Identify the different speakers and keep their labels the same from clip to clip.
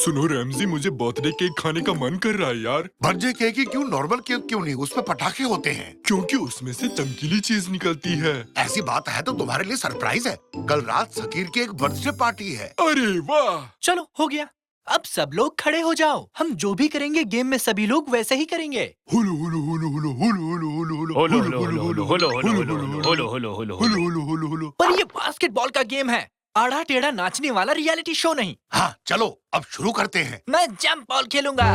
Speaker 1: सुनो रैमजी, मुझे birthday cake खाने का मन कर रहा है यार।
Speaker 2: बर्थडे केक ही क्यों, नॉर्मल केक क्यों नहीं? उसमें पटाखे होते हैं।
Speaker 1: क्योंकि उसमें से चमकीली चीज निकलती है।
Speaker 2: ऐसी बात है तो तुम्हारे लिए सरप्राइज है। कल रात सकीर की एक बर्थडे पार्टी है।
Speaker 1: अरे वाह!
Speaker 3: चलो हो गया। अब सब लोग खड़े हो जाओ। हम जो भी करेंगे गेम में सभी लोग वैसे ही करेंगे।
Speaker 1: हुलो हुलो हुलो हुलो हुलो हुलो हुलो हुलो हुलो हुलो हुलो हुलो हुलो हुलो हुलो हुलो।
Speaker 3: पर ये बास्केटबॉल का गेम है, आड़ा टेढ़ा नाचने वाला रियलिटी शो नहीं।
Speaker 2: हाँ चलो अब शुरू करते हैं।
Speaker 3: मैं जंप बॉल खेलूंगा।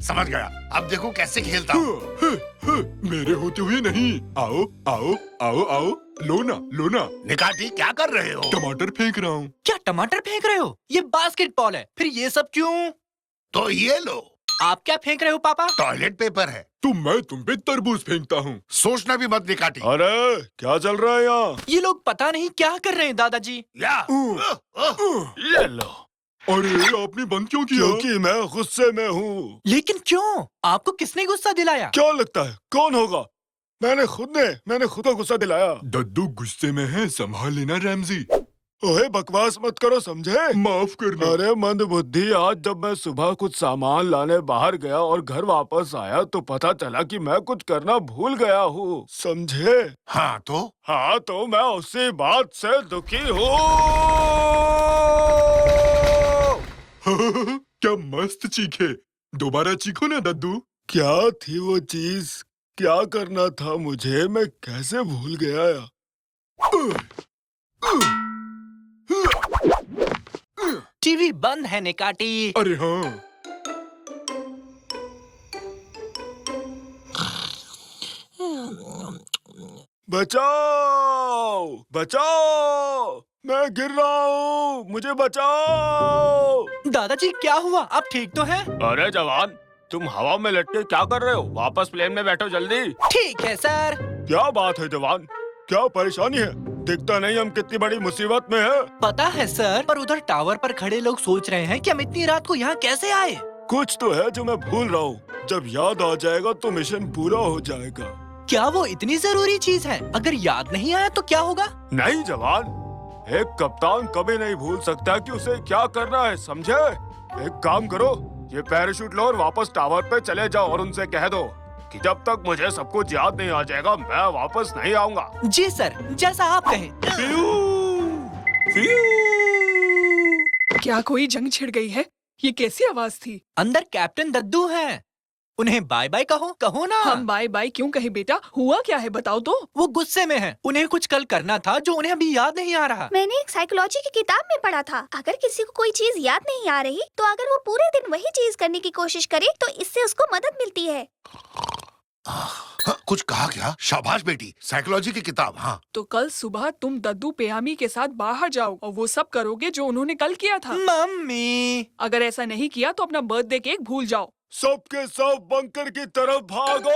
Speaker 2: समझ गया। अब देखो कैसे खेलता हूँ।
Speaker 1: मेरे होते हुए नहीं। आओ आओ आओ आओ, लो ना।
Speaker 2: निकाटी क्या कर रहे हो?
Speaker 1: टमाटर फेंक रहा हूँ।
Speaker 3: क्या टमाटर फेंक रहे हो? ये बास्केटबॉल है, फिर ये सब क्यों?
Speaker 2: तो ये लो।
Speaker 3: आप क्या फेंक रहे हो पापा?
Speaker 2: टॉयलेट पेपर है।
Speaker 1: मैं तुम पे तरबूज फेंकता हूँ।
Speaker 2: सोचना भी मत निकाटी।
Speaker 1: अरे क्या चल रहा है यहाँ?
Speaker 3: ये लोग पता नहीं क्या कर रहे हैं दादाजी।
Speaker 1: ले लो। अरे आपने बंद क्यों किया?
Speaker 4: क्योंकि मैं गुस्से में हूँ।
Speaker 3: लेकिन क्यों? आपको किसने गुस्सा दिलाया?
Speaker 4: क्या लगता है कौन होगा? मैंने खुद को गुस्सा दिलाया।
Speaker 1: दद्दू गुस्से में है, संभाल लेना रैमजी।
Speaker 4: ओए बकवास मत करो, समझे?
Speaker 1: माफ करना।
Speaker 4: अरे मंद बुद्धि, आज जब मैं सुबह कुछ सामान लाने बाहर गया और घर वापस आया तो पता चला कि मैं कुछ करना भूल गया हूँ, समझे?
Speaker 2: हाँ तो
Speaker 4: मैं उसी बात से दुखी हूँ।
Speaker 1: क्या मस्त चीखे। दोबारा चीखो ना दद्दू।
Speaker 4: क्या थी वो चीज? क्या करना था मुझे? मैं कैसे भूल गया?
Speaker 3: टीवी बंद है निकाटी।
Speaker 1: अरे हाँ।
Speaker 4: बचाओ बचाओ, मैं गिर रहा हूँ, मुझे बचाओ।
Speaker 3: दादाजी क्या हुआ? आप ठीक तो हैं?
Speaker 4: अरे जवान, तुम हवा में लटके क्या कर रहे हो? वापस प्लेन में बैठो जल्दी।
Speaker 3: ठीक है सर।
Speaker 4: क्या बात है जवान, क्या परेशानी है? दिखता नहीं हम कितनी बड़ी मुसीबत में है।
Speaker 3: पता है सर, पर उधर टावर पर खड़े लोग सोच रहे हैं कि हम इतनी रात को यहाँ कैसे आए।
Speaker 4: कुछ तो है जो मैं भूल रहा हूँ। जब याद आ जाएगा तो मिशन पूरा हो जाएगा।
Speaker 3: क्या वो इतनी जरूरी चीज है? अगर याद नहीं आया तो क्या होगा?
Speaker 4: नहीं जवान, एक कप्तान कभी नहीं भूल सकता कि उसे क्या करना है, समझे? एक काम करो, ये पैराशूट लो और वापस टावर पे चले जाओ और उनसे कह दो कि जब तक मुझे सब कुछ याद नहीं आ जाएगा मैं वापस नहीं आऊंगा।
Speaker 3: जी सर, जैसा आप कहें।
Speaker 5: क्या कोई जंग छिड़ गई है? ये कैसी आवाज थी?
Speaker 3: अंदर कैप्टन दद्दू हैं। उन्हें बाय बाय कहो ना।
Speaker 5: हम बाय बाय क्यों कहे बेटा? हुआ क्या है बताओ तो।
Speaker 3: वो गुस्से में हैं। उन्हें कुछ कल करना था जो उन्हें अभी याद नहीं आ रहा।
Speaker 6: मैंने एक साइकोलॉजी की किताब में पढ़ा था, अगर किसी को कोई चीज याद नहीं आ रही तो अगर वो पूरे दिन वही चीज करने की कोशिश करे तो इससे उसको मदद मिलती है।
Speaker 2: कुछ कहा क्या? शाबाश बेटी, साइकोलॉजी की किताब। हाँ
Speaker 5: तो कल सुबह तुम दद्दू पेयामी के साथ बाहर जाओ और वो सब करोगे जो उन्होंने कल किया था।
Speaker 3: मम्मी,
Speaker 5: अगर ऐसा नहीं किया तो अपना बर्थडे केक भूल जाओ।
Speaker 4: सबके सब बंकर की तरफ भागो।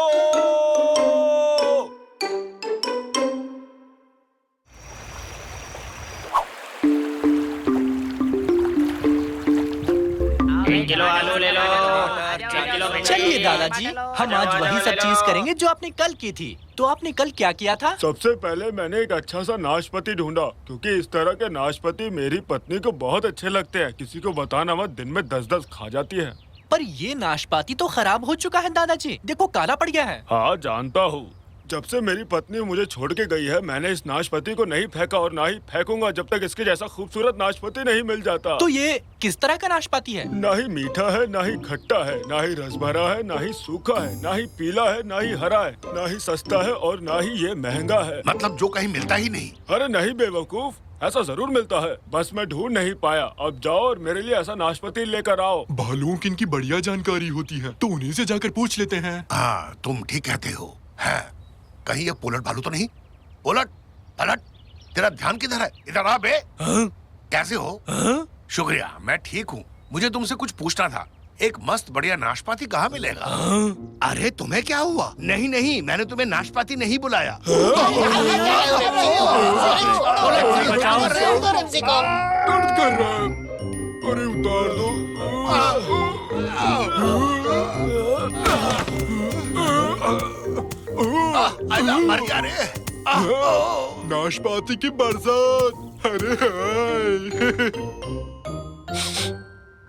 Speaker 7: किलो आलू ले लो।
Speaker 3: चलिए दादाजी, हम आज वही सब चीज करेंगे जो आपने कल की थी। तो आपने कल क्या किया था?
Speaker 4: सबसे पहले मैंने एक अच्छा सा नाशपाती ढूंढा, क्योंकि इस तरह के नाशपाती मेरी पत्नी को बहुत अच्छे लगते हैं। किसी को बताना मत, दिन में 10-10 खा जाती है।
Speaker 3: पर ये नाशपाती तो खराब हो चुका है दादाजी, देखो काला पड़ गया है।
Speaker 4: हाँ जानता हूँ, जब से मेरी पत्नी मुझे छोड़ के गई है मैंने इस नाशपाती को नहीं फेंका और ना ही फेंकूंगा जब तक इसके जैसा खूबसूरत नाशपाती नहीं मिल जाता।
Speaker 3: तो ये किस तरह का नाशपाती है?
Speaker 4: ना ही मीठा है, ना ही खट्टा है, ना ही रस भरा है, ना ही सूखा है, ना ही पीला है, ना ही हरा है, ना ही सस्ता है और ना ही ये महंगा है।
Speaker 2: मतलब जो कहीं मिलता ही नहीं।
Speaker 4: अरे नहीं बेवकूफ, ऐसा जरूर मिलता है, बस मैं ढूंढ नहीं पाया। अब जाओ और मेरे लिए ऐसा नाशपाती लेकर आओ।
Speaker 1: भालुओं की इनकी बढ़िया जानकारी होती है, तो उन्हीं से जाकर पूछ लेते हैं।
Speaker 2: हाँ तुम ठीक कहते हो। है कहीं ये पोलट भालू तो नहीं? पोलट पलट, तेरा ध्यान किधर है? इधर आ बे। कैसे हो? शुक्रिया, मैं ठीक हूँ। मुझे तुमसे कुछ पूछना था। एक मस्त बढ़िया नाशपाती कहाँ मिलेगा? अरे तुम्हें क्या हुआ? नहीं नहीं, मैंने तुम्हें नाशपाती नहीं बुलाया।
Speaker 1: दर्द कर रहा है। अरे उतार दो।
Speaker 2: मर गया रे।
Speaker 1: नाशपाती की बरसात। अरे हाय।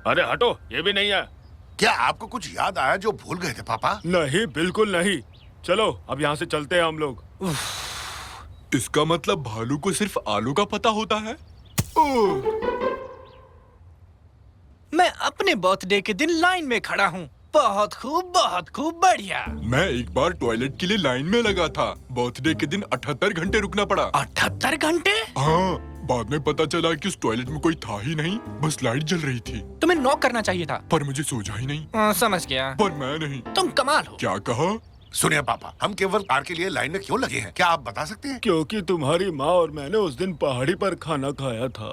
Speaker 4: अरे हटो, ये भी नहीं है।
Speaker 2: क्या आपको कुछ याद आया जो भूल गए थे पापा?
Speaker 4: नहीं, बिल्कुल नहीं। चलो अब यहाँ से चलते हैं हम लोग।
Speaker 1: इसका मतलब भालू को सिर्फ आलू का पता होता है। ओह,
Speaker 3: मैं अपने बर्थडे के दिन लाइन में खड़ा हूँ। बहुत खूब बढ़िया।
Speaker 1: मैं एक बार टॉयलेट के लिए लाइन में लगा था। बर्थडे के दिन 78 घंटे रुकना पड़ा।
Speaker 3: 78 घंटे?
Speaker 1: हाँ, बाद में पता चला कि उस टॉयलेट में कोई था ही नहीं, बस लाइट जल रही थी।
Speaker 3: तुम्हें नॉक करना चाहिए था।
Speaker 1: पर मुझे सूझा ही नहीं।
Speaker 3: समझ गया।
Speaker 1: पर मैं नहीं।
Speaker 3: तुम कमाल हो।
Speaker 1: क्या कहा?
Speaker 2: सुनिए पापा, हम केवल कार के लिए लाइन में क्यों लगे हैं? क्या आप बता सकते हैं?
Speaker 4: क्योंकि तुम्हारी माँ और मैंने उस दिन पहाड़ी पर खाना खाया था।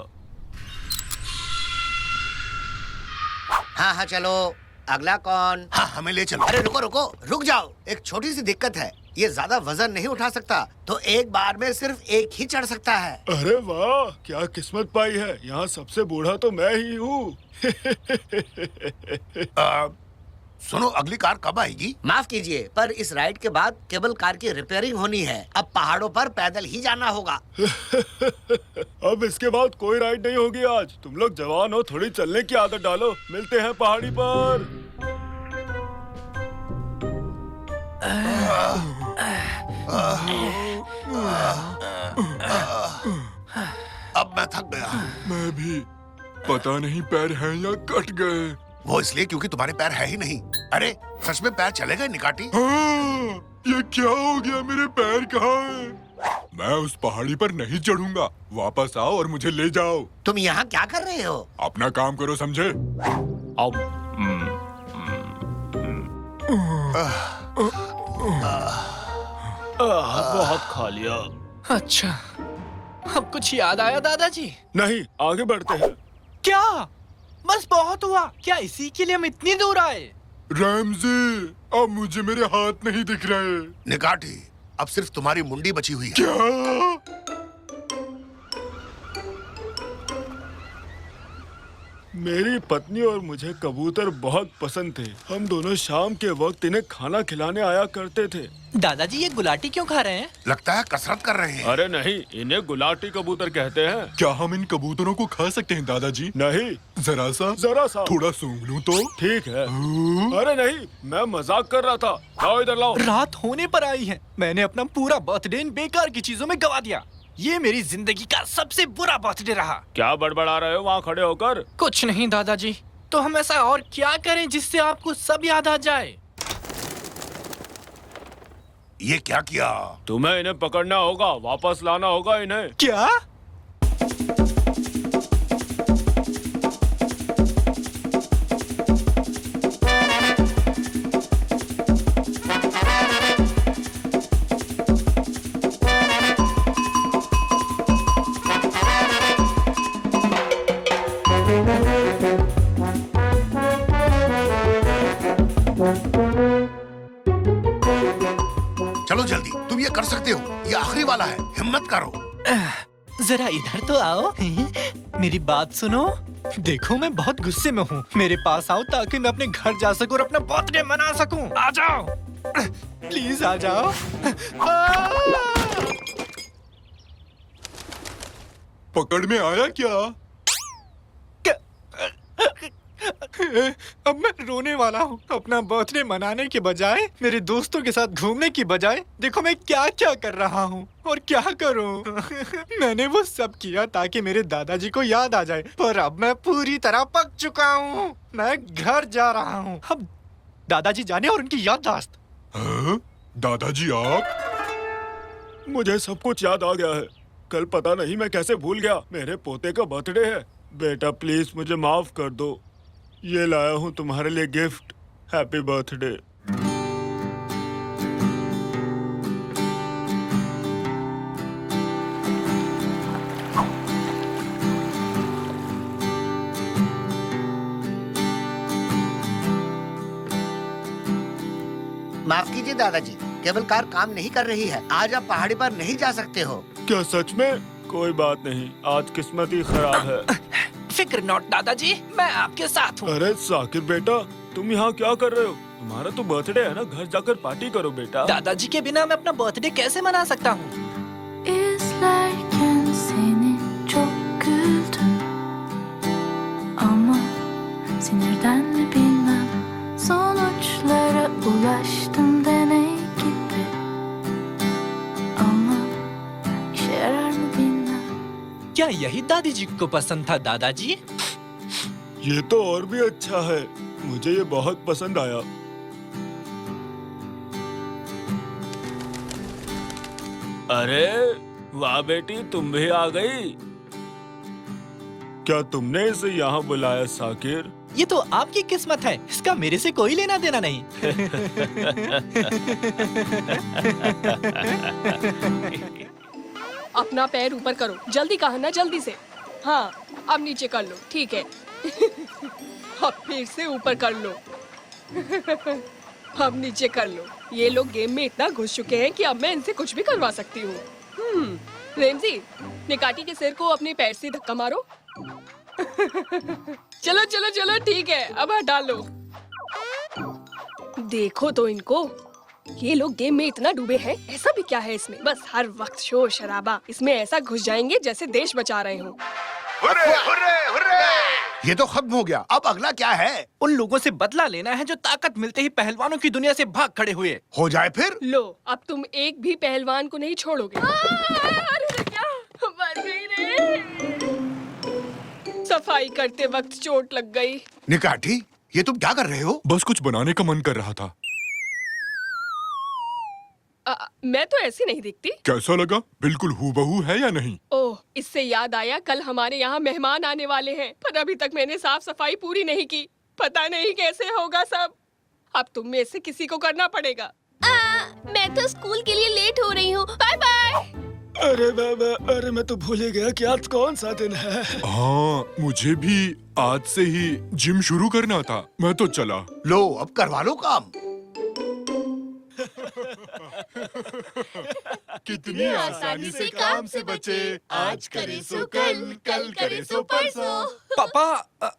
Speaker 8: हाँ हाँ चलो, अगला कौन?
Speaker 2: हाँ, हमें ले चलो।
Speaker 8: अरे रुको रुको, रुक जाओ। एक छोटी सी दिक्कत है, ये ज्यादा वजन नहीं उठा सकता, तो एक बार में सिर्फ एक ही चढ़ सकता है।
Speaker 4: अरे वाह, क्या किस्मत पाई है। यहाँ सबसे बूढ़ा तो मैं ही हूँ।
Speaker 2: सुनो, अगली कार कब आएगी?
Speaker 8: माफ कीजिए, पर इस राइड के बाद केबल कार की रिपेयरिंग होनी है। अब पहाड़ों पर पैदल ही जाना होगा।
Speaker 4: अब इसके बाद कोई राइड नहीं होगी आज। तुम लोग जवान हो, थोड़ी चलने की आदत डालो। मिलते हैं पहाड़ी पर।
Speaker 2: अब मैं थक गया।
Speaker 1: मैं भी। पता नहीं पैर हैं या कट गए।
Speaker 2: वो इसलिए क्योंकि तुम्हारे पैर है ही नहीं। अरे सच में पैर चले गए निकाटी?
Speaker 1: हाँ, ये क्या हो गया? मेरे पैर कहाँ हैं? मैं उस पहाड़ी पर नहीं चढ़ूंगा। वापस आओ और मुझे ले जाओ।
Speaker 8: तुम यहाँ क्या कर रहे हो?
Speaker 1: अपना काम करो, समझे?
Speaker 4: बहुत खा लिया।
Speaker 3: अच्छा, अब कुछ याद आया दादाजी?
Speaker 4: नहीं, आगे बढ़ते हैं।
Speaker 3: क्या? बस बहुत हुआ। क्या इसी के लिए हम इतनी दूर आए?
Speaker 1: रैमजी, अब मुझे मेरे हाथ नहीं दिख रहे।
Speaker 2: निकाटी, अब सिर्फ तुम्हारी मुंडी बची हुई है।
Speaker 1: क्या?
Speaker 4: मेरी पत्नी और मुझे कबूतर बहुत पसंद थे। हम दोनों शाम के वक्त इन्हें खाना खिलाने आया करते थे।
Speaker 3: दादाजी, ये गुलाटी क्यों खा रहे हैं?
Speaker 2: लगता है कसरत कर रहे हैं।
Speaker 4: अरे नहीं, इन्हें गुलाटी कबूतर कहते हैं।
Speaker 1: क्या हम इन कबूतरों को खा सकते हैं दादाजी?
Speaker 4: नहीं,
Speaker 1: जरा सा थोड़ा सूंघ लूं तो?
Speaker 4: ठीक है। अरे नहीं, मैं मजाक कर रहा था। लाओ इधर लाओ।
Speaker 3: रात होने पर आई है। मैंने अपना पूरा बर्थडे इन बेकार की चीजों में गवा दिया। ये मेरी जिंदगी का सबसे बुरा बर्थडे रहा।
Speaker 4: क्या बड़बड़ा रहे हो वहाँ खड़े होकर?
Speaker 3: कुछ नहीं दादाजी। तो हम ऐसा और क्या करें जिससे आपको सब याद आ जाए?
Speaker 2: ये क्या किया?
Speaker 4: तुम्हें इन्हें पकड़ना होगा, वापस लाना होगा इन्हें।
Speaker 3: क्या?
Speaker 2: चलो जल्दी, तुम ये कर सकते हो। ये आखिरी वाला है, हिम्मत करो।
Speaker 3: जरा इधर तो आओ। मेरी बात सुनो। देखो, मैं बहुत गुस्से में हूँ। मेरे पास आओ ताकि मैं अपने घर जा सकूं और अपना बर्थडे मना सकूं। आ जाओ, प्लीज आ जाओ।
Speaker 1: पकड़ में आया क्या?
Speaker 3: अब मैं रोने वाला हूँ। अपना बर्थडे मनाने के बजाय, मेरे दोस्तों के साथ घूमने की बजाय, देखो मैं क्या क्या कर रहा हूँ और क्या करूँ। मैंने वो सब किया ताकि मेरे दादाजी को याद आ जाए, पर अब मैं पूरी तरह पक चुका हूँ। मैं घर जा रहा हूँ। अब दादाजी जाने और उनकी याददाश्त।
Speaker 1: हाँ? दादाजी आप?
Speaker 4: मुझे सब कुछ याद आ गया है। कल पता नहीं मैं कैसे भूल गया। मेरे पोते का बर्थडे है। बेटा प्लीज मुझे माफ कर दो। ये लाया हूँ तुम्हारे लिए गिफ्ट। Happy birthday.
Speaker 8: माफ कीजिए दादाजी, केबल कार काम नहीं कर रही है। आज आप पहाड़ी पर नहीं जा सकते हो।
Speaker 4: क्या सच में? कोई बात नहीं, आज किस्मत ही खराब है।
Speaker 3: फिक्र नॉट दादाजी, मैं आपके साथ हूँ।
Speaker 4: अरे साकिर बेटा, तुम यहाँ क्या कर रहे हो? तुम्हारा तो बर्थडे है ना, घर जाकर पार्टी करो बेटा।
Speaker 3: दादाजी के बिना मैं अपना बर्थडे कैसे मना सकता हूँ? क्या यही दादी जी को पसंद था दादाजी?
Speaker 4: ये तो और भी अच्छा है, मुझे ये बहुत पसंद आया। अरे वाह बेटी, तुम भी आ गई। क्या तुमने इसे यहाँ बुलाया साकिर?
Speaker 3: ये तो आपकी किस्मत है, इसका मेरे से कोई लेना देना नहीं।
Speaker 5: अपना पैर ऊपर करो, जल्दी कहा ना, जल्दी से। हाँ, अब नीचे कर लो, ठीक है। अब फिर से ऊपर कर लो। अब नीचे कर लो। ये लोग गेम में इतना घुस चुके हैं कि अब मैं इनसे कुछ भी करवा सकती हूँ। रेमजी, निकाटी के सिर को अपने पैर से धक्का मारो। चलो चलो चलो, ठीक है, अब हटा लो। देखो तो इनको, ये लोग गेम में इतना डूबे हैं। ऐसा भी क्या है इसमें, बस हर वक्त शोर शराबा। इसमें ऐसा घुस जाएंगे जैसे देश बचा रहे हो।
Speaker 2: Hurray, hurray, hurray! ये तो खत्म हो गया, अब अगला क्या है?
Speaker 3: उन लोगों से बदला लेना है जो ताकत मिलते ही पहलवानों की दुनिया से भाग खड़े हुए।
Speaker 2: हो जाए फिर।
Speaker 5: लो, अब तुम एक भी पहलवान को नहीं छोड़ोगे। अरे क्या, मर गई रे। सफाई करते वक्त चोट लग गई।
Speaker 2: निकाटी, ये तुम क्या कर रहे हो?
Speaker 1: बस कुछ बनाने का मन कर रहा था।
Speaker 5: मैं तो ऐसी नहीं दिखती।
Speaker 1: कैसा लगा? बिल्कुल हूबहू है या नहीं?
Speaker 5: ओह, इससे याद आया, कल हमारे यहाँ मेहमान आने वाले हैं, पर अभी तक मैंने साफ सफाई पूरी नहीं की। पता नहीं कैसे होगा सब। अब तुम में से किसी को करना पड़ेगा।
Speaker 6: मैं तो स्कूल के लिए लेट हो रही हूँ। Bye bye.
Speaker 4: अरे बाबा, अरे मैं तो भूल ही गया कि आज कौन सा दिन है।
Speaker 1: हाँ, मुझे भी आज से ही जिम शुरू करना था। मैं तो चला।
Speaker 2: लो, अब करवा लो काम।
Speaker 1: कितनी आसानी से काम से बचे, आज करे सो कल, कल करे सो परसों।
Speaker 3: पापा,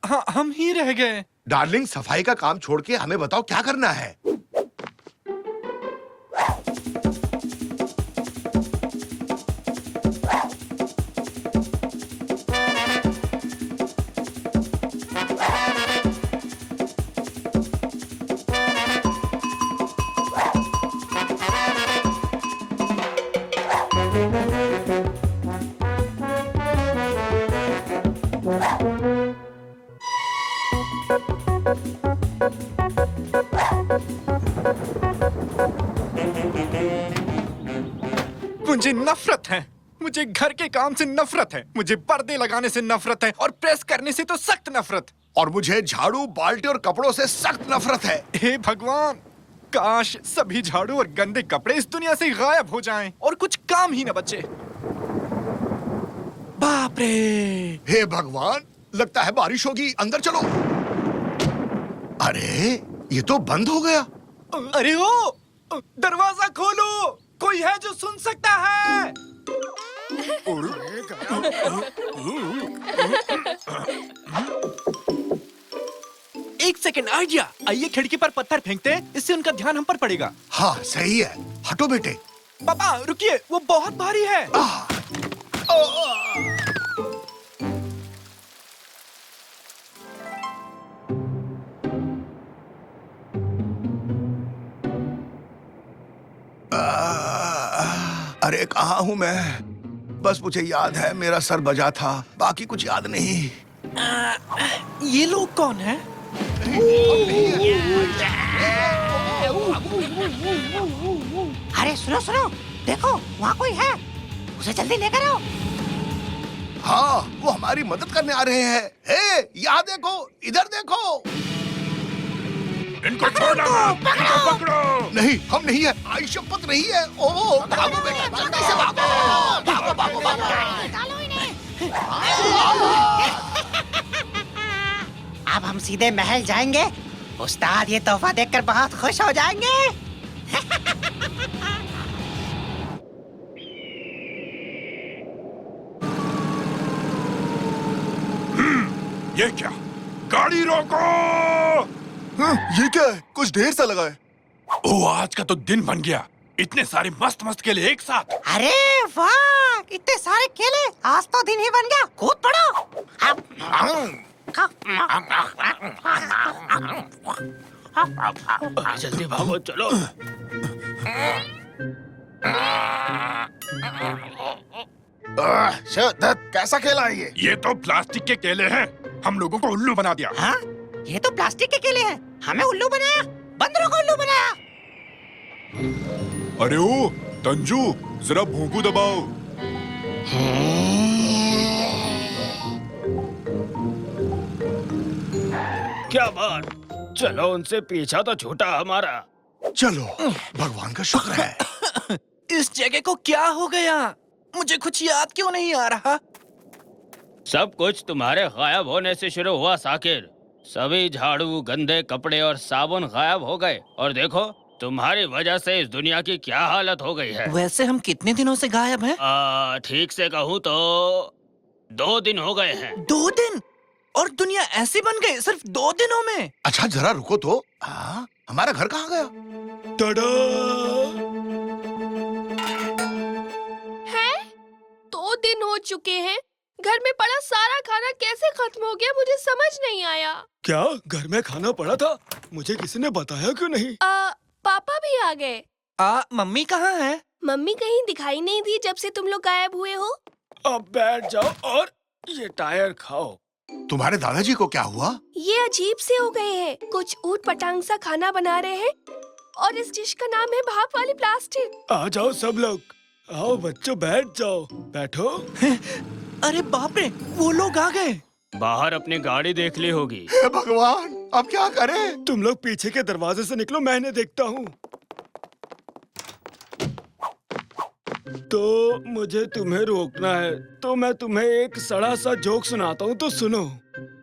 Speaker 3: हाँ, हम ही रह गए।
Speaker 2: डार्लिंग, सफाई का काम छोड़ के हमें बताओ क्या करना है।
Speaker 3: मुझे नफरत है, मुझे घर के काम से नफरत है, मुझे पर्दे लगाने से नफरत है, और प्रेस करने से तो सख्त नफरत।
Speaker 2: और मुझे झाड़ू, बाल्टी और कपड़ों से सख्त नफरत है।
Speaker 3: हे भगवान, काश सभी झाड़ू और गंदे कपड़े इस दुनिया से गायब हो जाएं और कुछ काम ही न बचे। बाप रे!
Speaker 2: हे भगवान, लगता है बारिश होगी। अंदर चलो। अरे, ये तो बंद हो गया।
Speaker 3: अरे ओ, दरवाजा खोलो, कोई है जो सुन सकता है? एक सेकंड, आइडिया। आइए खिड़की पर पत्थर फेंकते हैं, इससे उनका ध्यान हम पर पड़ेगा।
Speaker 2: हाँ, सही है। हटो बेटे।
Speaker 3: पापा रुकिए, वो बहुत भारी है।
Speaker 2: अरे कहाँ हूँ मैं? बस मुझे याद है मेरा सर बजा था, बाकी कुछ याद नहीं।
Speaker 3: ये लोग कौन हैं?
Speaker 8: अरे सुनो सुनो, देखो वहाँ कोई है, उसे जल्दी लेकर आओ।
Speaker 2: हाँ, वो हमारी मदद करने आ रहे हैं। हे, यहाँ देखो, इधर देखो।
Speaker 1: इनको छोड़ना मत, इनको पकड़ो।
Speaker 2: नहीं, हम नहीं है। आई शपथ नहीं है। ओ, भागो बेटा, जल्दी से भागो। भागो, भागो, भागो।
Speaker 8: डालो इन्हें। अब हम सीधे महल जाएंगे। उस्ताद ये तोहफा देखकर बहुत खुश हो जाएंगे।
Speaker 1: ये क्या? गाड़ी रोको!
Speaker 2: ये क्या है? कुछ ढेर सा लगा है।
Speaker 1: ओ, आज का तो दिन बन गया। इतने सारे मस्त मस्त केले एक साथ।
Speaker 8: अरे वाह, इतने सारे केले, आज तो दिन ही बन गया। कूद पड़ो।
Speaker 4: जल्दी भागो, चलो।
Speaker 2: शिवदत्त, कैसा खेला है ये?
Speaker 1: तो प्लास्टिक के केले हैं, हम लोगों को उल्लू बना दिया।
Speaker 9: हाँ? ये तो प्लास्टिक के केले हैं, हमें उल्लू बनाया, बंदरों को उल्लू बनाया।
Speaker 1: अरे ओ तंजू, जरा भोंकू दबाओ।
Speaker 4: क्या बात, चलो उनसे पीछा तो छूटा हमारा।
Speaker 2: चलो, भगवान का शुक्र है।
Speaker 3: इस जगह को क्या हो गया? मुझे कुछ याद क्यों नहीं आ रहा?
Speaker 7: सब कुछ तुम्हारे गायब होने से शुरू हुआ साकिर। सभी झाड़ू, गंदे कपड़े और साबुन गायब हो गए और देखो तुम्हारी वजह से इस दुनिया की क्या हालत हो गई है।
Speaker 3: वैसे हम कितने दिनों से गायब हैं?
Speaker 7: ठीक से कहूँ तो 2 दिन हो गए हैं।
Speaker 3: 2 दिन? और दुनिया ऐसी बन गई सिर्फ 2 दिनों में?
Speaker 2: अच्छा जरा रुको तो, हमारा घर कहाँ गया?
Speaker 5: है 2 दिन हो चुके हैं, घर में पड़ा सारा खाना कैसे खत्म हो गया मुझे समझ नहीं आया।
Speaker 4: क्या घर में खाना पड़ा था? मुझे किसी ने बताया क्यों नहीं?
Speaker 5: पापा भी आ गए।
Speaker 3: मम्मी कहाँ है?
Speaker 5: मम्मी कहीं दिखाई नहीं दी जब से तुम लोग गायब हुए हो।
Speaker 4: अब बैठ जाओ और ये टायर खाओ।
Speaker 2: तुम्हारे दादाजी को क्या हुआ?
Speaker 5: ये अजीब से हो गए हैं, कुछ ऊट पटांग सा खाना बना रहे हैं और इस डिश का नाम है भाप वाली प्लास्टिक।
Speaker 4: आ जाओ सब लोग, आओ बच्चों बैठ जाओ, बैठो।
Speaker 3: अरे बाप रे, वो लोग आ गए।
Speaker 7: बाहर अपनी गाड़ी देख ली होगी।
Speaker 2: हे भगवान, अब क्या करें?
Speaker 4: तुम लोग पीछे के दरवाजे से निकलो, मैं इन्हें देखता हूँ। तो मुझे तुम्हें रोकना है, तो मैं तुम्हें एक सड़ा सा जोक सुनाता हूँ, तो सुनो।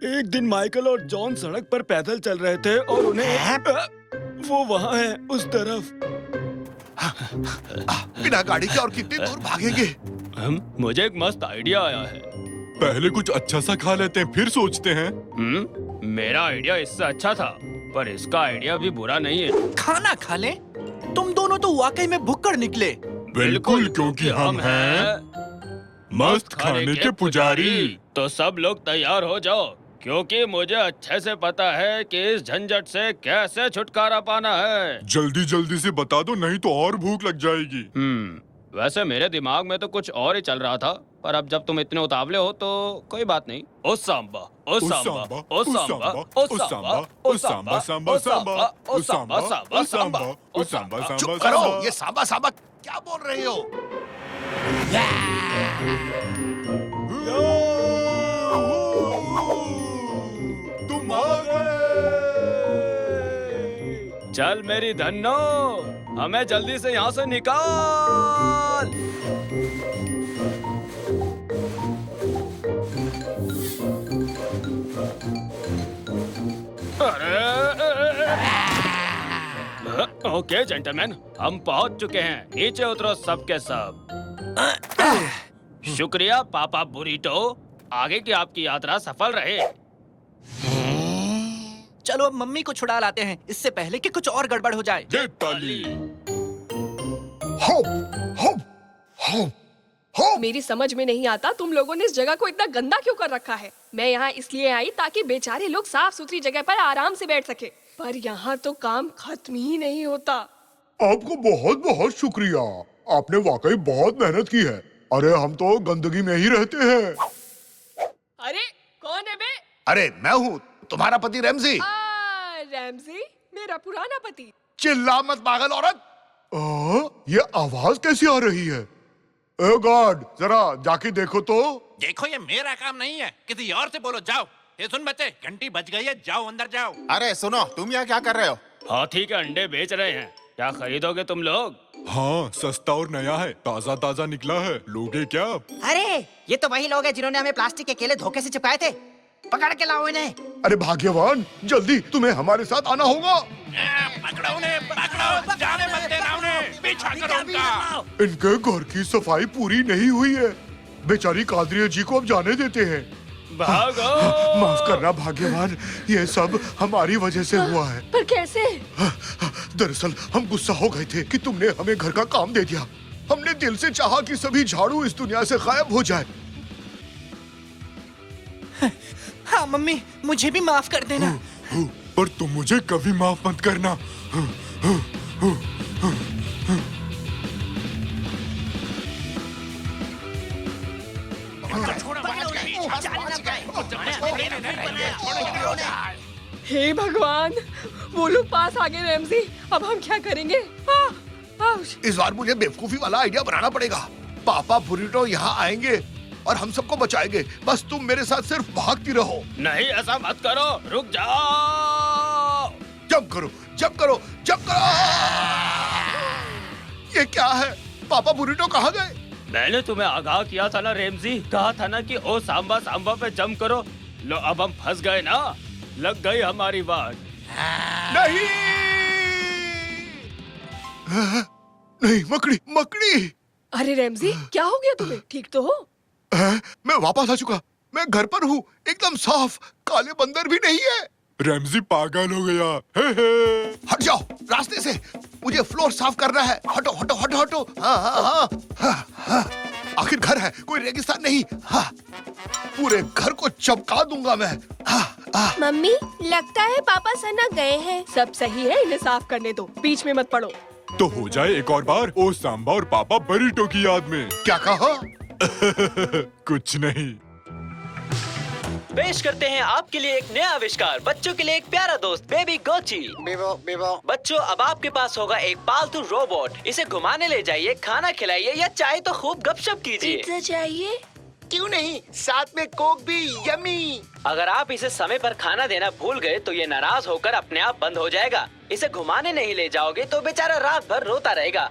Speaker 4: एक दिन माइकल और जॉन सड़क पर पैदल चल रहे थे और उन्हें वो वहाँ है उस तरफ।
Speaker 2: बिना गाड़ी के और कितनी दूर भागेंगे?
Speaker 7: मुझे एक मस्त आइडिया आया है।
Speaker 1: पहले कुछ अच्छा सा खा लेते हैं, फिर सोचते हैं।
Speaker 7: मेरा आइडिया इससे अच्छा था, पर इसका आइडिया भी बुरा नहीं है।
Speaker 3: खाना खा ले? तुम दोनों तो वाकई में भुक्कड़ निकले।
Speaker 1: बिल्कुल, क्योंकि हम हैं मस्त खाने के पुजारी।
Speaker 7: तो सब लोग तैयार हो जाओ, क्योंकि मुझे अच्छे से पता है कि इस झंझट से कैसे छुटकारा पाना है।
Speaker 1: जल्दी जल्दी से बता दो, नहीं तो और भूख लग जाएगी।
Speaker 7: वैसे मेरे दिमाग में तो कुछ और ही चल रहा था, पर अब जब तुम इतने उतावले हो तो कोई बात नहीं। ओ सांबा, ओ सांबा, ओ सांबा, ओ सांबा, ओ सांबा, सांबा, सांबा, ओ सांबा, सांबा, सांबा, ओ सांबा, सांबा,
Speaker 2: चुप करो, ये सांबा सांबा क्या बोल रहे हो?
Speaker 1: तुम आ गए।
Speaker 7: चल मेरी धन्नो, हमें जल्दी से यहाँ से निकाल। ओके जेंटलमैन, हम पहुंच चुके हैं, नीचे उतरो सबके सब। शुक्रिया पापा बुरीटो, आगे की आपकी यात्रा सफल रहे।
Speaker 3: चलो अब मम्मी को छुड़ा लाते हैं, इससे पहले कि कुछ और गड़बड़ हो जाए।
Speaker 1: ये ताली।
Speaker 5: मेरी समझ में नहीं आता तुम लोगों ने इस जगह को इतना गंदा क्यों कर रखा है। मैं यहाँ इसलिए आई ताकि बेचारे लोग साफ सुथरी जगह पर आराम से बैठ सके, पर यहाँ तो काम खत्म ही नहीं होता।
Speaker 10: आपको बहुत बहुत शुक्रिया, आपने वाकई बहुत मेहनत की है। अरे हम तो गंदगी में ही रहते हैं।
Speaker 5: अरे कौन है बे?
Speaker 2: अरे मैं हूँ, तुम्हारा पति रैमजी।
Speaker 5: रैमजी, मेरा पुराना पति।
Speaker 2: चिल्ला मत पागल औरत।
Speaker 10: ये आवाज कैसी आ रही है? ओ गॉड, जरा जाके देखो तो।
Speaker 11: देखो ये मेरा काम नहीं है, किसी और से बोलो। जाओ। ये सुन बच्चे, घंटी बज गई है, जाओ अंदर जाओ।
Speaker 9: अरे सुनो, तुम यहाँ क्या कर रहे हो?
Speaker 7: हाथी के अंडे बेच रहे हैं, क्या खरीदोगे तुम लोग?
Speaker 1: हाँ, सस्ता और नया है, ताजा ताजा निकला है, लोगे क्या?
Speaker 9: अरे ये तो वही लोग हैं जिन्होंने हमें प्लास्टिक के केले धोखे से चिपकाए थे। पकड़ के लाओ इन्हें।
Speaker 10: अरे भाग्यवान, जल्दी तुम्हें हमारे साथ आना होगा।
Speaker 11: पकड़ो उन्हें, पकड़ो, जाने मत देना उन्हें, पीछा करो उनका।
Speaker 10: इनके घर की सफाई पूरी नहीं हुई है, बेचारी कादरिया जी को अब जाने देते हैं।
Speaker 7: भागो।
Speaker 10: माफ करना भाग्यवान, ये सब हमारी वजह से हुआ है।
Speaker 5: पर कैसे?
Speaker 10: दरअसल हम गुस्सा हो गए थे कि तुमने हमें घर का काम दे दिया। हमने दिल से चाहा कि सभी झाड़ू इस दुनिया से गायब हो जाए।
Speaker 3: हाँ मम्मी, मुझे भी माफ कर देना।
Speaker 1: पर तुम मुझे कभी माफ मत करना।
Speaker 5: हे भगवान, वो लोग पास आ गए रैमजी। अब हम क्या करेंगे? आउश!
Speaker 2: इस बार मुझे बेवकूफी वाला आइडिया बनाना पड़ेगा। पापा बुरिटो यहाँ आएंगे और हम सबको बचाएंगे। बस तुम मेरे साथ सिर्फ भागती रहो।
Speaker 7: नहीं, ऐसा मत करो, रुक जाओ।
Speaker 2: जंप करो, जंप करो, जंप करो। ये क्या है? पापा बुरिटो कहाँ गए?
Speaker 7: मैंने तुम्हें आगाह किया था ना रेमजी, कहा था ना कि ओ सांबा सांबा पे जंप करो। लो अब हम फंस गए ना, लग गई हमारी बात।
Speaker 2: नहीं नहीं, मकड़ी मकड़ी।
Speaker 5: अरे रैमजी, क्या हो गया तुम्हें? ठीक तो हो?
Speaker 2: मैं वापस आ चुका। मैं घर पर हूँ, एकदम साफ। काले बंदर भी नहीं है।
Speaker 1: रैमजी पागल हो गया। हे हे।
Speaker 2: हट जाओ रास्ते से, मुझे फ्लोर साफ करना है। हटो हटो हटो हटो। हाँ हाँ हाँ हाँ हाँ। आखिर घर है, कोई रेगिस्तान नहीं। हाँ, पूरे घर को चमका दूंगा मैं। हाँ।
Speaker 6: मम्मी, लगता है पापा सना गए हैं।
Speaker 5: सब सही है, इन्हें साफ करने दो, बीच में मत पड़ो।
Speaker 1: तो हो जाए एक और बार ओ सांबा और पापा बरीटो की याद में।
Speaker 2: क्या कहा?
Speaker 1: कुछ नहीं।
Speaker 12: पेश करते हैं आपके लिए एक नया आविष्कार, बच्चों के लिए एक प्यारा दोस्त, बेबी गोची। बच्चों, अब आपके पास होगा एक पालतू रोबोट। इसे घुमाने ले जाइए, खाना खिलाइए या चाहे तो खूब गपशप कीजिए।
Speaker 6: पिज्जा चाहिए?
Speaker 8: क्यों नहीं, साथ में कोक भी। यमी।
Speaker 12: अगर आप इसे समय पर खाना देना भूल गए तो ये नाराज होकर अपने आप बंद हो जाएगा। इसे घुमाने नहीं ले जाओगे तो बेचारा रात भर रोता रहेगा।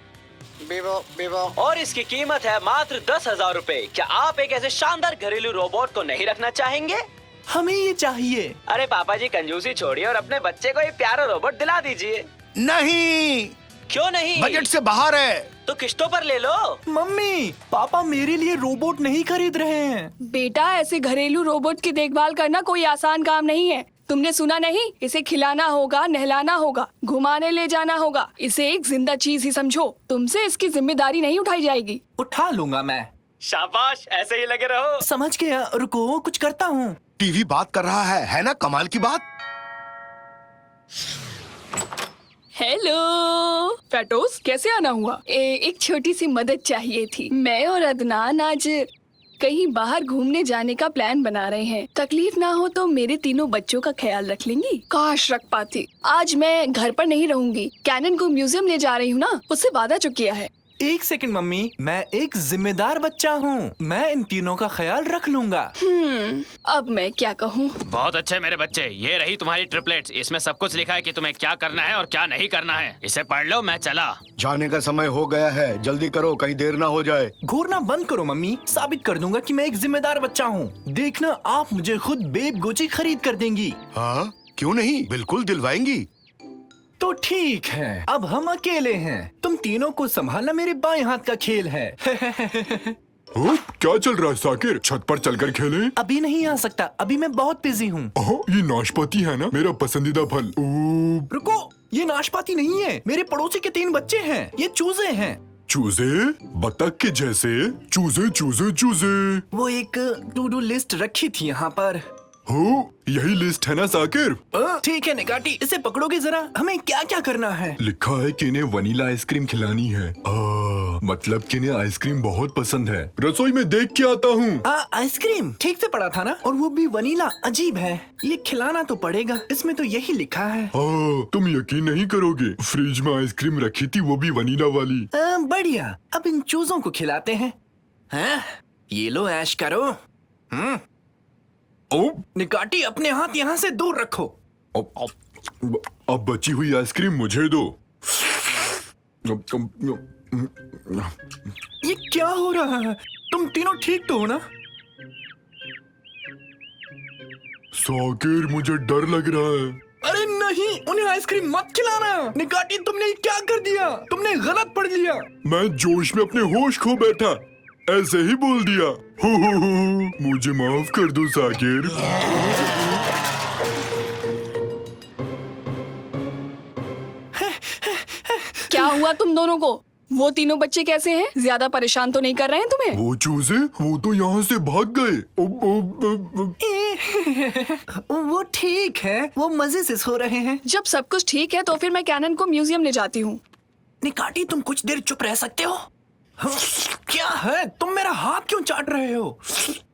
Speaker 12: और इसकी कीमत है मात्र 10,000 रूपए। क्या आप एक ऐसे शानदार घरेलू रोबोट को नहीं रखना चाहेंगे?
Speaker 3: हमें ये चाहिए।
Speaker 12: अरे पापा जी, कंजूसी छोड़िए और अपने बच्चे को ये प्यारा रोबोट दिला दीजिए।
Speaker 2: नहीं।
Speaker 12: क्यों नहीं?
Speaker 2: बजट से बाहर है।
Speaker 12: तो किस्तों पर ले लो।
Speaker 3: मम्मी, पापा मेरे लिए रोबोट नहीं खरीद रहे हैं।
Speaker 5: बेटा, ऐसे घरेलू रोबोट की देखभाल करना कोई आसान काम नहीं है। तुमने सुना नहीं? इसे खिलाना होगा, नहलाना होगा, घुमाने ले जाना होगा। इसे एक जिंदा चीज ही समझो। तुमसे इसकी जिम्मेदारी नहीं उठाई जाएगी।
Speaker 3: उठा लूंगा मैं।
Speaker 12: शाबाश, ऐसे ही लगे रहो।
Speaker 3: समझ गया, रुको कुछ करता हूँ।
Speaker 2: टीवी बात कर रहा है ना? कमाल की बात।
Speaker 5: हेलो फैटोस, कैसे आना हुआ? एक छोटी सी मदद चाहिए थी। मैं और अदनान आज कहीं बाहर घूमने जाने का प्लान बना रहे हैं। तकलीफ ना हो तो मेरे तीनों बच्चों का ख्याल रख लेंगी? काश रख पाती। आज मैं घर पर नहीं रहूंगी, कैनन को म्यूजियम ले जा रही हूँ ना, उससे वादा जो किया है।
Speaker 3: एक सेकंड मम्मी, मैं एक जिम्मेदार बच्चा हूँ। मैं इन तीनों का ख्याल रख लूंगा।
Speaker 5: अब मैं क्या कहूँ?
Speaker 7: बहुत अच्छे मेरे बच्चे, ये रही तुम्हारी ट्रिपलेट्स। इसमें सब कुछ लिखा है कि तुम्हें क्या करना है और क्या नहीं करना है। इसे पढ़ लो, मैं चला।
Speaker 10: जाने का समय हो गया है, जल्दी करो, कहीं देर ना हो जाए।
Speaker 3: घूरना बंद करो मम्मी, साबित कर दूंगा कि मैं एक जिम्मेदार बच्चा हूँ। देखना, आप मुझे खुद बेब गोची खरीद कर देंगी।
Speaker 10: हाँ, क्यों नहीं, बिल्कुल दिलवाएंगी।
Speaker 3: तो ठीक है, अब हम अकेले हैं। तुम तीनों को संभालना मेरे बाएं हाथ का खेल है।
Speaker 1: क्या चल रहा है साकिर? छत पर चलकर खेलें?
Speaker 3: अभी नहीं आ सकता, अभी मैं बहुत बिजी हूँ।
Speaker 1: ये नाशपाती है ना, मेरा पसंदीदा फल।
Speaker 3: रुको, ये नाशपाती नहीं है, मेरे पड़ोसी के 3 बच्चे हैं। ये चूजे हैं।
Speaker 1: चूजे? बतख के जैसे? चूजे चूजे चूजे।
Speaker 3: वो एक टू डू लिस्ट रखी थी यहाँ पर।
Speaker 1: हो, यही लिस्ट है ना साकिर?
Speaker 3: ठीक है निकाटी, इसे पकड़ोगे जरा? हमें क्या क्या करना है?
Speaker 1: लिखा है कि इन्हें वनीला आइसक्रीम खिलानी है। मतलब कि इन्हें आइसक्रीम बहुत पसंद है। रसोई में देख के आता हूँ।
Speaker 3: आइसक्रीम ठीक से पढ़ा था ना, और वो भी वनीला। अजीब है, ये खिलाना तो पड़ेगा, इसमें तो यही लिखा है।
Speaker 1: तुम यकीन नहीं करोगे, फ्रिज में आइसक्रीम रखी थी, वो भी वनीला वाली।
Speaker 3: बढ़िया, अब इन चूजों को खिलाते हैं। ये लो, ऐश करो। निकाटी, अपने हाथ यहाँ से दूर रखो।
Speaker 1: अब बची हुई आइसक्रीम मुझे दो।
Speaker 3: ये क्या हो रहा है? तुम तीनों ठीक तो हो ना?
Speaker 1: साकिर, मुझे डर लग रहा है।
Speaker 3: अरे नहीं, उन्हें आइसक्रीम मत खिलाना। निकाटी, तुमने क्या कर दिया? तुमने गलत पढ़ लिया।
Speaker 1: मैं जोश में अपने होश खो बैठा, ऐसे ही बोल दिया। मुझे माफ कर दो साकिर।
Speaker 5: क्या हुआ तुम दोनों को? वो तीनों बच्चे कैसे हैं? ज्यादा परेशान तो नहीं कर रहे हैं तुम्हें?
Speaker 1: वो चूजे, वो तो यहाँ से भाग गए।
Speaker 3: वो ठीक है, वो मजे से सो रहे हैं।
Speaker 5: जब सब कुछ ठीक है तो फिर मैं कैनन को म्यूजियम ले जाती हूँ।
Speaker 3: निकाटी, तुम कुछ देर चुप रह सकते हो? क्या है? तुम मेरा हाथ क्यों चाट रहे हो?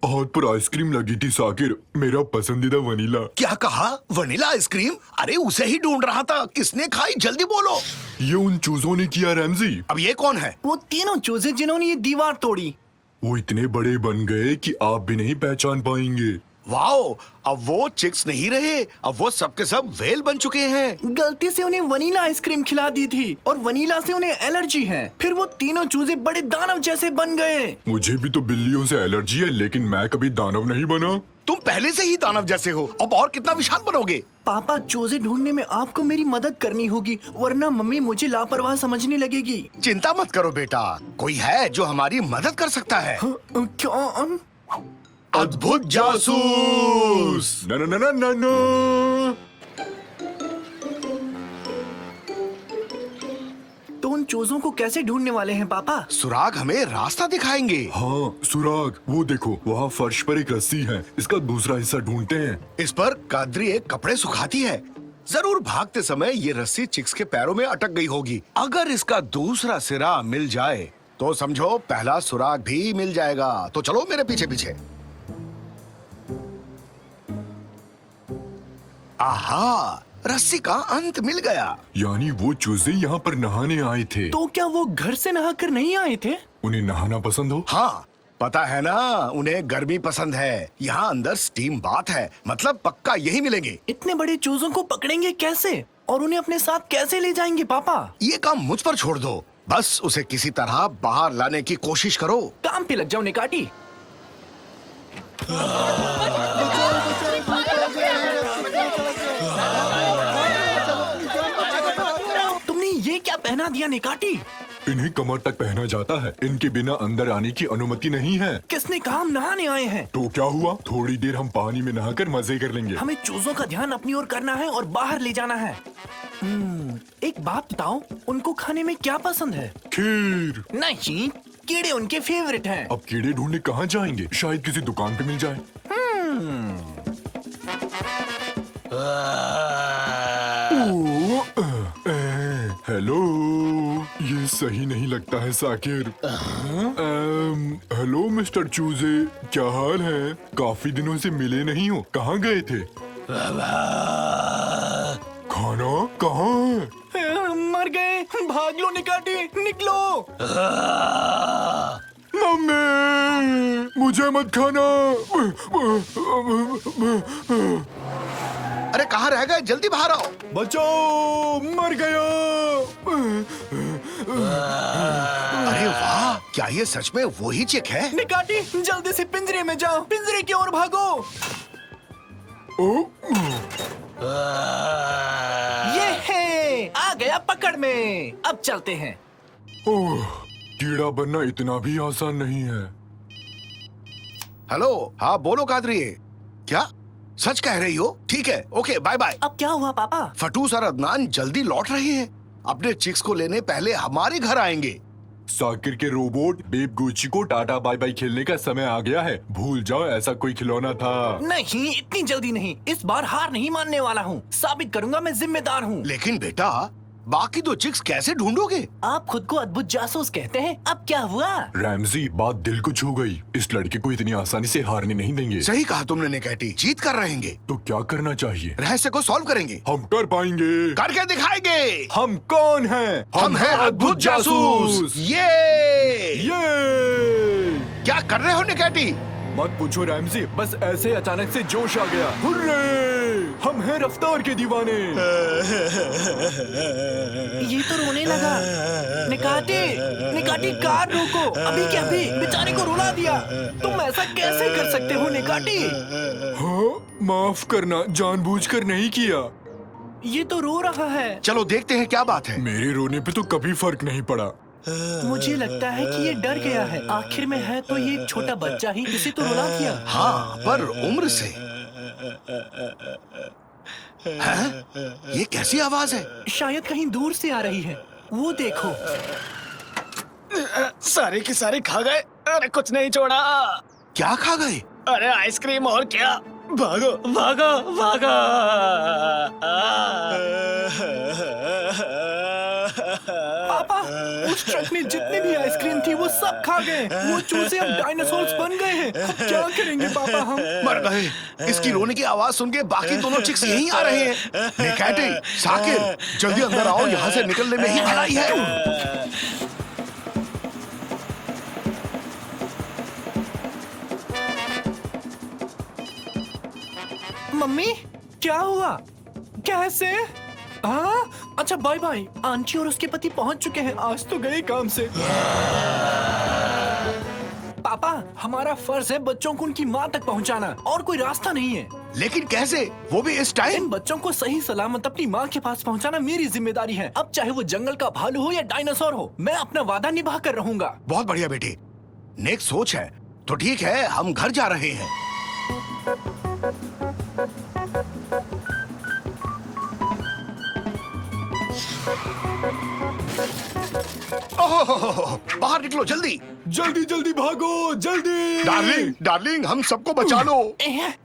Speaker 1: हाथ पर आइसक्रीम लगी थी साकिर, मेरा पसंदीदा वनीला।
Speaker 2: क्या कहा? Vanilla ice cream? अरे उसे ही ढूंढ रहा था। किसने खाई? जल्दी बोलो।
Speaker 1: ये उन चूजों ने किया रैमजी।
Speaker 2: अब ये कौन है?
Speaker 3: वो तीनों चूजे जिन्होंने ये दीवार तोड़ी।
Speaker 1: वो इतने बड़े बन गए कि आप भी नहीं पहचान पाएंगे।
Speaker 2: वाओ, अब वो चिक्स नहीं रहे, अब वो सब के सब व्हेल बन चुके हैं।
Speaker 3: गलती से उन्हें वनीला आइसक्रीम खिला दी थी और वनीला से उन्हें एलर्जी है। फिर वो तीनों चूजे बड़े दानव जैसे बन गए।
Speaker 1: मुझे भी तो बिल्लियों से एलर्जी है, लेकिन मैं कभी दानव नहीं बना।
Speaker 2: तुम पहले से ही दानव जैसे हो, अब और कितना विशाल बनोगे?
Speaker 3: पापा, चूजे ढूंढने में आपको मेरी मदद करनी होगी, वरना मम्मी मुझे लापरवाह समझने लगेगी।
Speaker 2: चिंता मत करो बेटा, कोई है जो हमारी मदद कर सकता है।
Speaker 3: क्या?
Speaker 1: अद्भुत जासूस। न न न न न।
Speaker 3: तो उन चूजों को कैसे ढूंढने वाले हैं पापा?
Speaker 2: सुराग हमें रास्ता दिखाएंगे।
Speaker 1: हाँ सुराग, वो देखो वहाँ फर्श पर एक रस्सी है, इसका दूसरा हिस्सा ढूंढते हैं।
Speaker 2: इस पर कादरी एक कपड़े सुखाती है। जरूर भागते समय ये रस्सी चिक्स के पैरों में अटक गई होगी। अगर इसका दूसरा सिरा मिल जाए तो समझो पहला सुराग भी मिल जाएगा। तो चलो मेरे पीछे पीछे। आहा, रस्सी का अंत मिल गया।
Speaker 1: यानी वो चूजे यहाँ पर नहाने आए थे।
Speaker 3: तो क्या वो घर से नहाकर नहीं आए थे?
Speaker 1: उन्हें नहाना पसंद हो?
Speaker 2: हाँ, पता है ना, उन्हें गर्मी पसंद है। यहाँ अंदर स्टीम बाथ है, मतलब पक्का यही मिलेंगे।
Speaker 3: इतने बड़े चूजों को पकड़ेंगे कैसे और उन्हें अपने साथ कैसे ले जाएंगे पापा?
Speaker 2: ये काम मुझ पर छोड़ दो, बस उसे किसी तरह बाहर लाने की कोशिश करो।
Speaker 3: काम पे लग जाओ निकाटी। तुमने ये क्या पहना दिया निकाटी?
Speaker 1: इन्हें कमर तक पहना जाता है, इनके बिना अंदर आने की अनुमति नहीं है।
Speaker 3: किसने कहा हम नहाने आए हैं?
Speaker 1: तो क्या हुआ, थोड़ी देर हम पानी में नहाकर मजे कर लेंगे।
Speaker 3: हमें चूजों का ध्यान अपनी ओर करना है और बाहर ले जाना है। एक बात बताओ, उनको खाने में क्या पसंद है?
Speaker 1: खीर।
Speaker 3: नहीं, कीड़े उनके फेवरेट हैं।
Speaker 1: अब कीड़े ढूंढने कहाँ जाएंगे? शायद किसी दुकान पे मिल जाए। हेलो, ये सही नहीं लगता है साकिर। हेलो मिस्टर चूजे, क्या हाल है? काफी दिनों से मिले नहीं हो, कहाँ गए थे? खाना कहाँ है?
Speaker 3: मर गए, भाग लो निकाटी, निकलो।
Speaker 1: मम्मी, मुझे मत खाना।
Speaker 2: अरे कहाँ रह गए? जल्दी बाहर आओ।
Speaker 1: बचाओ, मर गया।
Speaker 2: अरे वाह, क्या ये सच में वही चिक है?
Speaker 3: निकाटी, जल्दी से पिंजरे में जाओ, पिंजरे की ओर भागो। ये है, आ गया पकड़ में। अब चलते हैं।
Speaker 1: ओह, कीड़ा बनना इतना भी आसान नहीं है।
Speaker 2: हेलो, हाँ बोलो कादरी। क्या सच कह रही हो? ठीक है, ओके, बाय बाय।
Speaker 3: अब क्या हुआ पापा?
Speaker 2: फटूस और अदनान जल्दी लौट रहे हैं। अपने चिक्स को लेने पहले हमारे घर आएंगे।
Speaker 1: साकिर के रोबोट बेब गुची को टाटा बाय बाय खेलने का समय आ गया है। भूल जाओ ऐसा कोई खिलौना था।
Speaker 3: नहीं, इतनी जल्दी नहीं। इस बार हार नहीं मानने वाला हूँ। साबित करूंगा मैं जिम्मेदार हूँ।
Speaker 2: लेकिन बेटा, बाकी दो चिक्स कैसे ढूंढोगे?
Speaker 3: आप खुद को अद्भुत जासूस कहते हैं। अब क्या हुआ?
Speaker 1: रैमजी, बात दिल को छू गई। इस लड़के को इतनी आसानी से हारने नहीं देंगे।
Speaker 2: सही कहा तुमने निकैटी, जीत कर रहेंगे।
Speaker 1: तो क्या करना चाहिए?
Speaker 2: रहस्य को सॉल्व करेंगे।
Speaker 1: हम कर पाएंगे।
Speaker 2: करके दिखाएंगे।
Speaker 1: हम कौन हैं?
Speaker 2: हम हैं अद्भुत जासूस। ये क्या कर रहे हो निकैटी?
Speaker 1: मत पूछो रैमजी, बस ऐसे अचानक से जोश आ गया। हुर्रे! हम हैं रफ्तार के दीवाने।
Speaker 3: ये तो रोने लगा। निकाटी कार रोको, अभी के अभी बेचारे को रुला दिया। तुम ऐसा कैसे कर सकते हो निकाटी?
Speaker 1: हाँ, माफ करना, जानबूझकर नहीं किया।
Speaker 3: ये तो रो रहा है।
Speaker 2: चलो देखते हैं क्या बात है।
Speaker 1: मेरे रोने पे तो कभी फर्क नहीं पड़ा।
Speaker 3: मुझे लगता है कि ये डर गया है। आखिर में है तो ये छोटा बच्चा ही, इसे तो रुला दिया।
Speaker 2: हाँ, पर उम्र से। हैं? ये कैसी आवाज है?
Speaker 3: शायद कहीं दूर से आ रही है। वो देखो।
Speaker 7: सारे के सारे खा गए। अरे कुछ नहीं छोड़ा।
Speaker 2: क्या खा गए?
Speaker 7: अरे आइसक्रीम और क्या। भागो भागो भागो।
Speaker 3: पापा, उस ट्रक में जितनी भी आइसक्रीम थी वो सब खा गए। वो चूजे अब डायनासोर्स बन गए हैं। अब क्या करेंगे पापा हम?
Speaker 2: मर गए। इसकी रोने की आवाज सुन के बाकी दोनों चिक्स यहीं आ रहे हैं। निकाटे, साकिर, जल्दी अंदर आओ, यहाँ से निकलने में ही भलाई है।
Speaker 3: मम्मी, क्या हुआ? कैसे? हाँ, अच्छा बाय बाय। आंटी और उसके पति पहुंच चुके हैं। आज तो गए काम से। पापा, हमारा फर्ज है बच्चों को उनकी माँ तक पहुंचाना, और कोई रास्ता नहीं है।
Speaker 2: लेकिन कैसे, वो भी इस टाइम?
Speaker 3: इन बच्चों को सही सलामत अपनी माँ के पास पहुंचाना मेरी जिम्मेदारी है। अब चाहे वो जंगल का भालू हो या डायनासोर हो, मैं अपना वादा निभा कर रहूंगा।
Speaker 2: बहुत बढ़िया बेटी, नेक सोच है। तो ठीक है, हम घर जा रहे हैं। ओह, बाहर निकलो जल्दी।
Speaker 3: जल्दी जल्दी भागो, जल्दी।
Speaker 10: डार्लिंग, डार्लिंग, हम सबको बचा लो।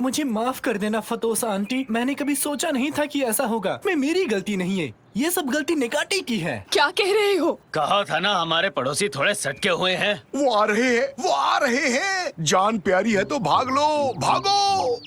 Speaker 3: मुझे माफ कर देना फतोसा आंटी, मैंने कभी सोचा नहीं था कि ऐसा होगा। मैं मेरी गलती नहीं है, ये सब गलती निकाटी की है।
Speaker 5: क्या कह रहे हो?
Speaker 12: कहा था ना हमारे पड़ोसी थोड़े सटके हुए हैं।
Speaker 10: वो आ रहे हैं, वो आ रहे हैं। जान प्यारी है तो भाग लो, भागो।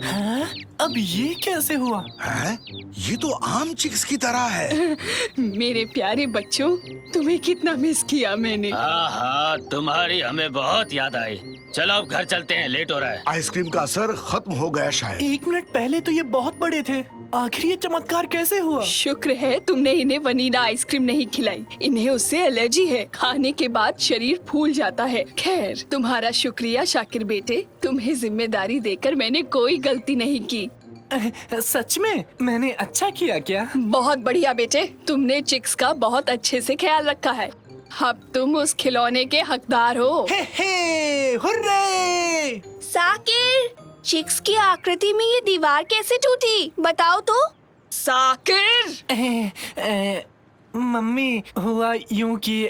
Speaker 3: हाँ? अब ये कैसे हुआ?
Speaker 2: हैं? ये तो आम चिक्स की तरह है।
Speaker 5: मेरे प्यारे बच्चों, तुम्हें कितना मिस किया मैंने।
Speaker 12: हाँ, तुम्हारी हमें बहुत याद आई। चलो अब घर चलते हैं, लेट हो रहा है।
Speaker 2: आइसक्रीम का असर खत्म हो गया शायद।
Speaker 3: 1 मिनट पहले तो ये बहुत बड़े थे, आखिर ये चमत्कार कैसे हुआ?
Speaker 5: शुक्र है तुमने इन्हें वनीला आइसक्रीम नहीं खिलाई। इन्हें उससे एलर्जी है, खाने के बाद शरीर फूल जाता है। खैर, तुम्हारा शुक्रिया शाकिर बेटे, तुम्हें जिम्मेदारी देकर मैंने कोई गलती नहीं की।
Speaker 3: सच में? मैंने अच्छा किया क्या?
Speaker 5: बहुत बढ़िया बेटे, तुमने चिक्स का बहुत अच्छे से ख्याल रखा है। अब तुम उस खिलौने के हकदार हो।
Speaker 3: हे, हुर्रे!
Speaker 6: साकिर, चिक्स की आकृति में ये दीवार कैसे टूटी? बताओ तो।
Speaker 5: साकिर!
Speaker 3: मम्मी, हुआ यूं कि